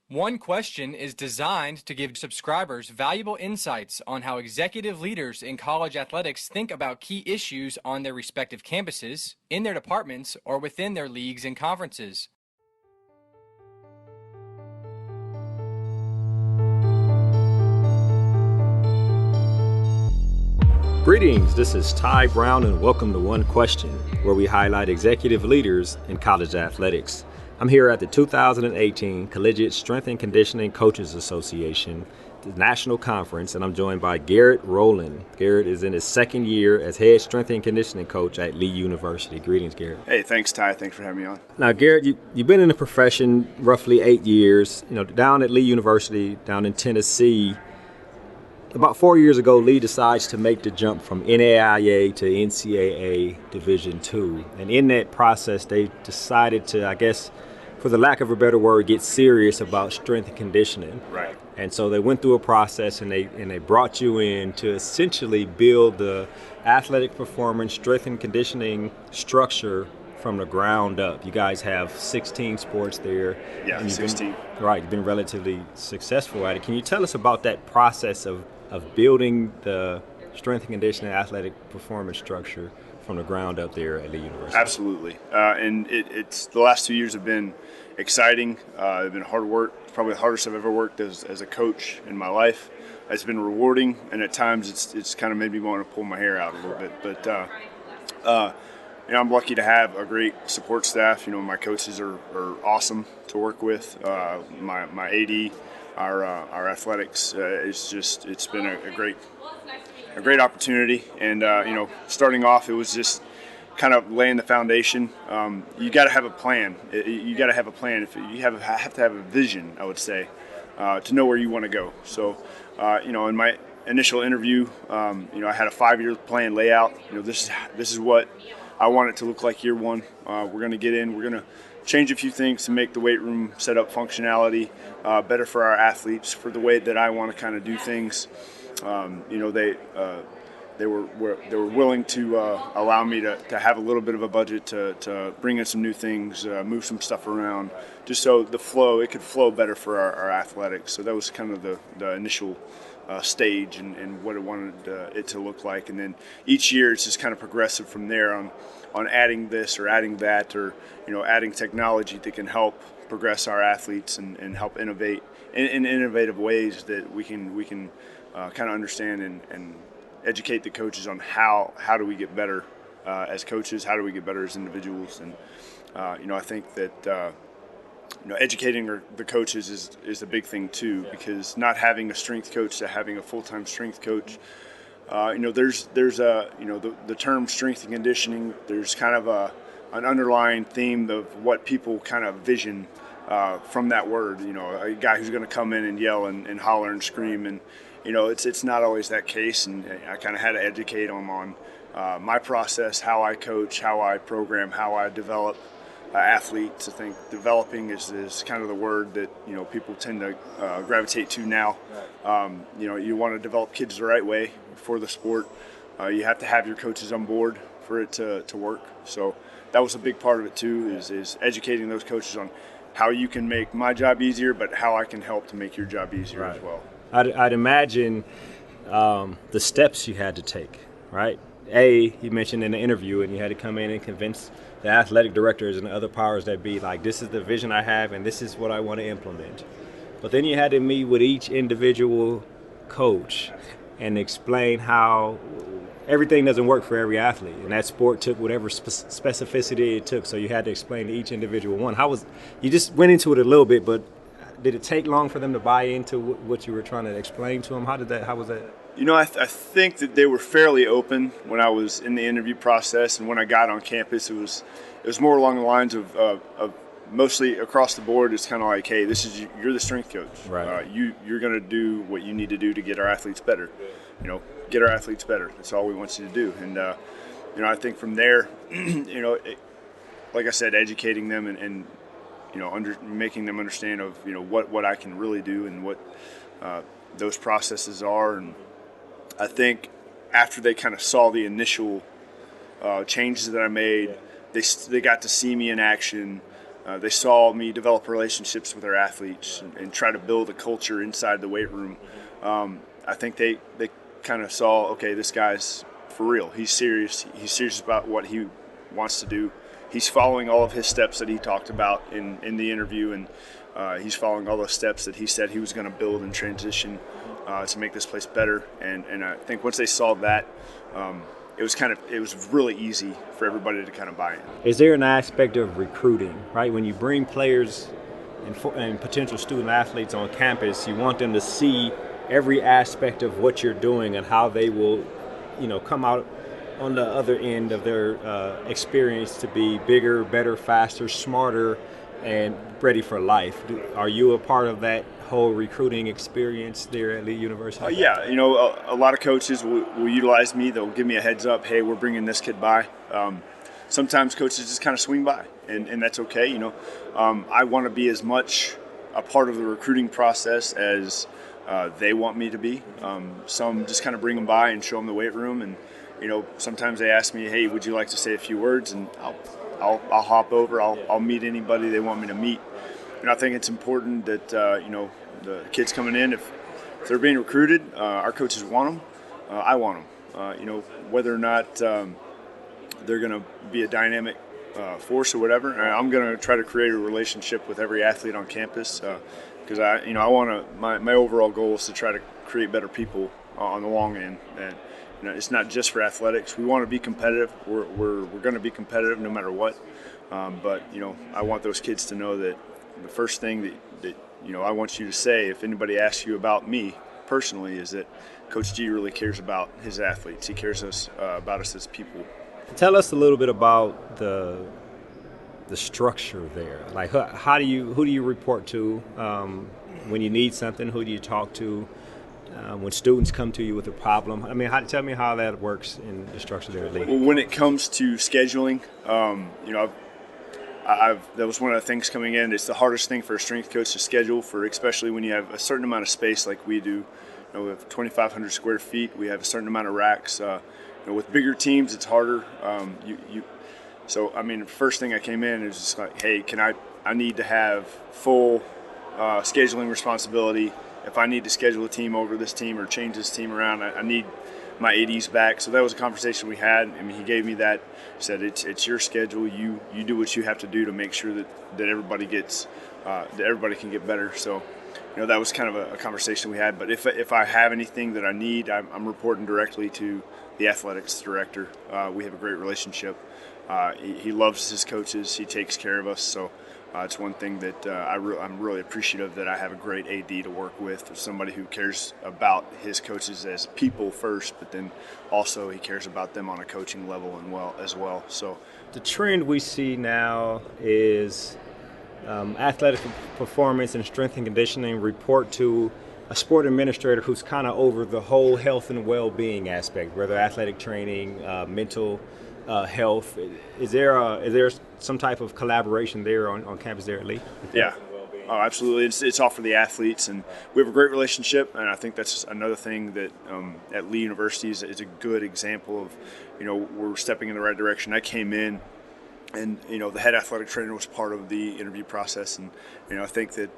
One Question is designed to give subscribers valuable insights on how executive leaders in college athletics think about key issues on their respective campuses, in their departments, or within their leagues and conferences. Greetings, this is Ty Brown and welcome to One Question, where we highlight executive leaders in college athletics. I'm here at the 2018 Collegiate Strength and Conditioning Coaches Association, the National Conference, and I'm joined by Garrett Rowland. Garrett is in his second year as head strength and conditioning coach at Lee University. Greetings, Garrett. Hey, thanks, Ty. Thanks for having me on. Now, Garrett, you've been in the profession roughly 8 years, down at Lee University, down in Tennessee. About 4 years ago, Lee decides to make the jump from NAIA to NCAA Division II. And in that process, they decided to, I guess, for the lack of a better word, get serious about strength and conditioning. Right. And so they went through a process and they brought you in to essentially build the athletic performance, strength and conditioning structure from the ground up. You guys have 16 sports there. Yeah, 16. You've been relatively successful at it. Can you tell us about that process of building the strength and conditioning athletic performance structure from the ground up there at Lee University? Absolutely. And it's the last 2 years have been exciting. They've been hard work. It's probably the hardest I've ever worked as a coach in my life. It's been rewarding, and at times it's kind of made me want to pull my hair out a little bit. But I'm lucky to have a great support staff. My coaches are awesome to work with. My AD, our athletics, it's been a great opportunity. And starting off, it was just kind of laying the foundation. You got to have a plan. You got to have a plan. If you have to have a vision, I would say, to know where you want to go. So, in my initial interview, I had a 5-year plan layout. This is what I want it to look like year one. We're going to get in. We're going to change a few things to make the weight room setup functionality better for our athletes, for the way that I want to kind of do things. They were willing to allow me to have a little bit of a budget to bring in some new things, move some stuff around, just so it could flow better for our athletics. So that was kind of the initial stage and what I wanted it to look like. And then each year it's just kind of progressive from there on adding this or adding that, or adding technology that can help progress our athletes and help innovate in innovative ways that we can kind of understand and educate the coaches on how do we get better as coaches, how do we get better as individuals. And I think that educating the coaches is a big thing too, because not having a strength coach to having a full-time strength coach, there's the term strength and conditioning. There's kind of an underlying theme of what people kind of vision from that word. A guy who's going to come in and yell and holler and scream, and it's not always that case. And I kind of had to educate them on my process, how I coach, how I program, how I develop athletes. I think developing is kind of the word that people tend to gravitate to now. You want to develop kids the right way for the sport. You have to have your coaches on board for it to work. So that was a big part of it too, is educating those coaches on how you can make my job easier, but how I can help to make your job easier as well. I'd imagine the steps you had to take, right? You mentioned in the interview, and you had to come in and convince the athletic directors and the other powers that be, like, this is the vision I have and this is what I want to implement. But then you had to meet with each individual coach and explain how everything doesn't work for every athlete, and that sport took whatever specificity it took. So you had to explain to each individual one. You just went into it a little bit, but did it take long for them to buy into what you were trying to explain to them? How was that? I think that they were fairly open when I was in the interview process, and when I got on campus, it was more along the lines of mostly across the board. It's kind of like, hey, you're the strength coach. Right. You're going to do what you need to do to get our athletes better. Get our athletes better. That's all we want you to do. And I think from there, like I said, educating them and making them understand of what I can really do and what those processes are. And I think after they kind of saw the initial changes that I made, they got to see me in action. They saw me develop relationships with our athletes and try to build a culture inside the weight room. I think they kind of saw, okay, this guy's for real. He's serious. He's serious about what he wants to do. He's following all of his steps that he talked about in the interview, and he's following all the steps that he said he was going to build and transition to make this place better. And I think once they saw that, it was really easy for everybody to kind of buy in. Is there an aspect of recruiting, right? When you bring players and potential student athletes on campus, you want them to see every aspect of what you're doing and how they will, come out on the other end of their experience to be bigger, better, faster, smarter, and ready for life. Are you a part of that whole recruiting experience there at Lee University? Yeah, a lot of coaches will utilize me. They'll give me a heads up, hey, we're bringing this kid by. Sometimes coaches just kind of swing by, and that's okay. I want to be as much a part of the recruiting process as they want me to be. Some just kind of bring them by and show them the weight room, and sometimes they ask me, hey, would you like to say a few words? And I'll hop over. I'll meet anybody they want me to meet. And I think it's important that the kids coming in, if they're being recruited, our coaches want them. I want them. Whether or not they're going to be a dynamic force or whatever, I'm going to try to create a relationship with every athlete on campus because I want to. My overall goal is to try to create better people on the long end. And it's not just for athletics. We want to be competitive. We're going to be competitive no matter what. But I want those kids to know that the first thing that I want you to say, if anybody asks you about me personally, is that Coach G really cares about his athletes. He cares about us as people. Tell us a little bit about the structure there. Like, who do you report to when you need something? Who do you talk to when students come to you with a problem? I mean, tell me how that works in the structure there at Lee. Well, when it comes to scheduling, that was one of the things coming in. It's the hardest thing for a strength coach to schedule for, especially when you have a certain amount of space like we do. We have 2,500 square feet. We have a certain amount of racks. With bigger teams, it's harder. So, the first thing I came in is just like, hey, I need to have full scheduling responsibility. If I need to schedule a team over this team or change this team around, I need my ADs back. So that was a conversation we had. He gave me that. He said, it's your schedule. You do what you have to do to make sure that everybody gets that everybody can get better. So, that was kind of a conversation we had. But if I have anything that I need, I'm reporting directly to the athletics director. We have a great relationship. He loves his coaches. He takes care of us. So it's one thing that I'm really appreciative that I have a great AD to work with, somebody who cares about his coaches as people first, but then also he cares about them on a coaching level as well. So the trend we see now is athletic performance and strength and conditioning report to a sport administrator who's kind of over the whole health and well-being aspect, whether athletic training, mental health. Is there some type of collaboration there on campus there at Lee? Yeah. Oh, absolutely. It's all for the athletes, and we have a great relationship, and I think that's another thing that at Lee University is a good example of, we're stepping in the right direction. I came in, and, the head athletic trainer was part of the interview process, and, I think that,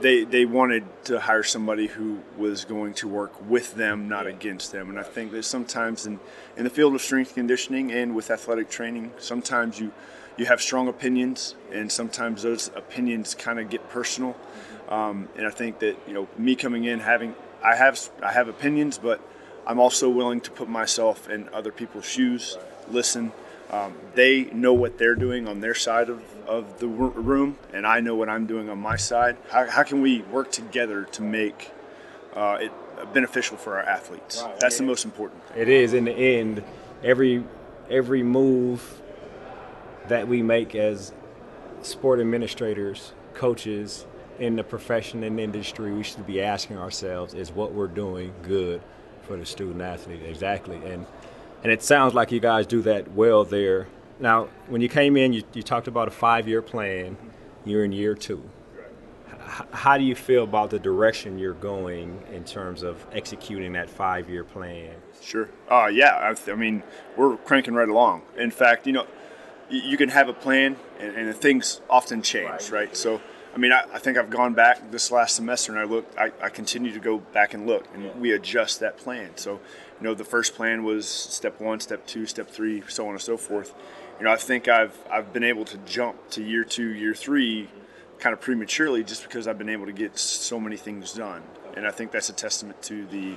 they wanted to hire somebody who was going to work with them, not against them. And I think that sometimes in the field of strength conditioning and with athletic training, sometimes you have strong opinions, and sometimes those opinions kind of get personal. And I think that, me coming in, I have opinions, but I'm also willing to put myself in other people's shoes, listen. They know what they're doing on their side of the room, and I know what I'm doing on my side. How can we work together to make it beneficial for our athletes? Right. That's the most important thing. It is. In the end, every move that we make as sport administrators, coaches in the profession and industry, we should be asking ourselves, is what we're doing good for the student athlete? Exactly. And it sounds like you guys do that well there. Now, when you came in, you talked about a 5-year plan. You're in year 2. How do you feel about the direction you're going in terms of executing that 5-year plan? Sure. Yeah. We're cranking right along. In fact, you can have a plan, and things often change, right? So, I mean, I think I've gone back this last semester, and I continue to go back and look, and we adjust that plan. So, the first plan was step 1, step 2, step 3, so on and so forth. I think I've been able to jump to year 2, year 3 kind of prematurely just because I've been able to get so many things done. And I think that's a testament to the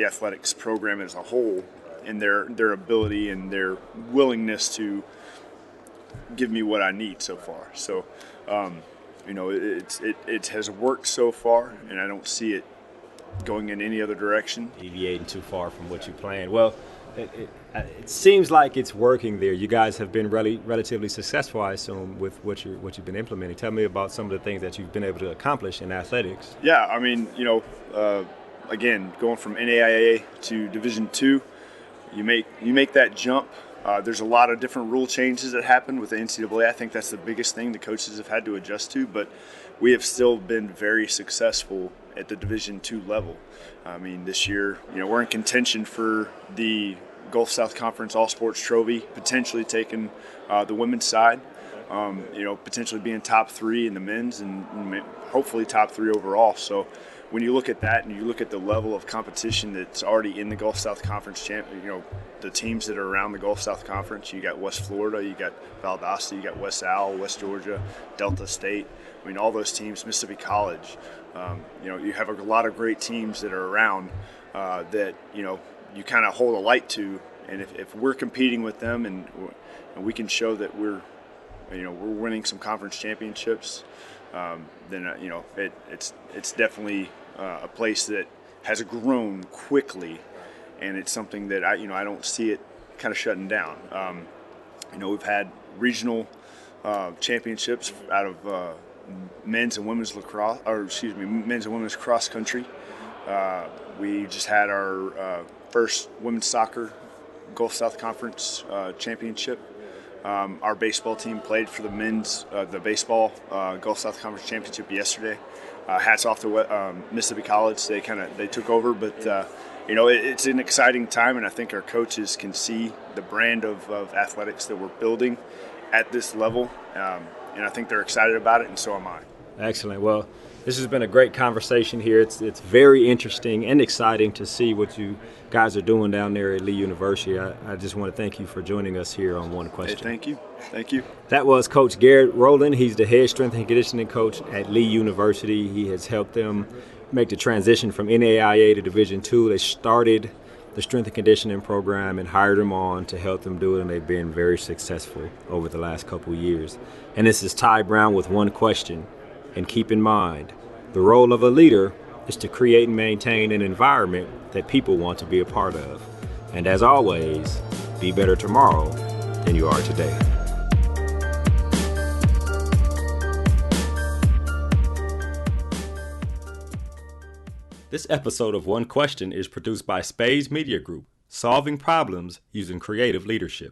athletics program as a whole and their ability and their willingness to give me what I need so far. So, it has worked so far, and I don't see it going in any other direction. Deviating too far from what you planned. Well, it seems like it's working there. You guys have been relatively successful, I assume, with what you've been implementing. Tell me about some of the things that you've been able to accomplish in athletics. Yeah, I mean, again, going from NAIA to Division II, you make that jump. There's a lot of different rule changes that happen with the NCAA. I think that's the biggest thing the coaches have had to adjust to, but we have still been very successful at the Division II level. I mean, this year, we're in contention for the Gulf South Conference All-Sports Trophy, potentially taking the women's side, potentially being top 3 in the men's and hopefully top 3 overall. So when you look at that and you look at the level of competition that's already in the Gulf South Conference the teams that are around the Gulf South Conference, you got West Florida, you got Valdosta, you got West Al, West Georgia, Delta State. I mean, all those teams, Mississippi College. You have a lot of great teams that are around that you kind of hold a light to, and if we're competing with them and we can show that we're winning some conference championships, then it's definitely a place that has grown quickly, and it's something that I don't see it kind of shutting down. We've had regional championships out of men's and women's men's and women's cross country. We just had our first women's soccer Gulf South Conference championship. Our baseball team played for the men's the baseball Gulf South Conference championship yesterday. Hats off to Mississippi College. They took over, but it's an exciting time, and I think our coaches can see the brand of athletics that we're building at this level, and I think they're excited about it, and so am I. Excellent. Well, this has been a great conversation here. It's very interesting and exciting to see what you guys are doing down there at Lee University. I just want to thank you for joining us here on One Question. Hey, thank you. Thank you. That was Coach Garrett Rowland. He's the head strength and conditioning coach at Lee University. He has helped them make the transition from NAIA to Division II. They started the strength and conditioning program and hired them on to help them do it, and they've been very successful over the last couple of years. And this is Ty Brown with One Question. And keep in mind, the role of a leader is to create and maintain an environment that people want to be a part of. And as always, be better tomorrow than you are today. This episode of One Question is produced by Spades Media Group, solving problems using creative leadership.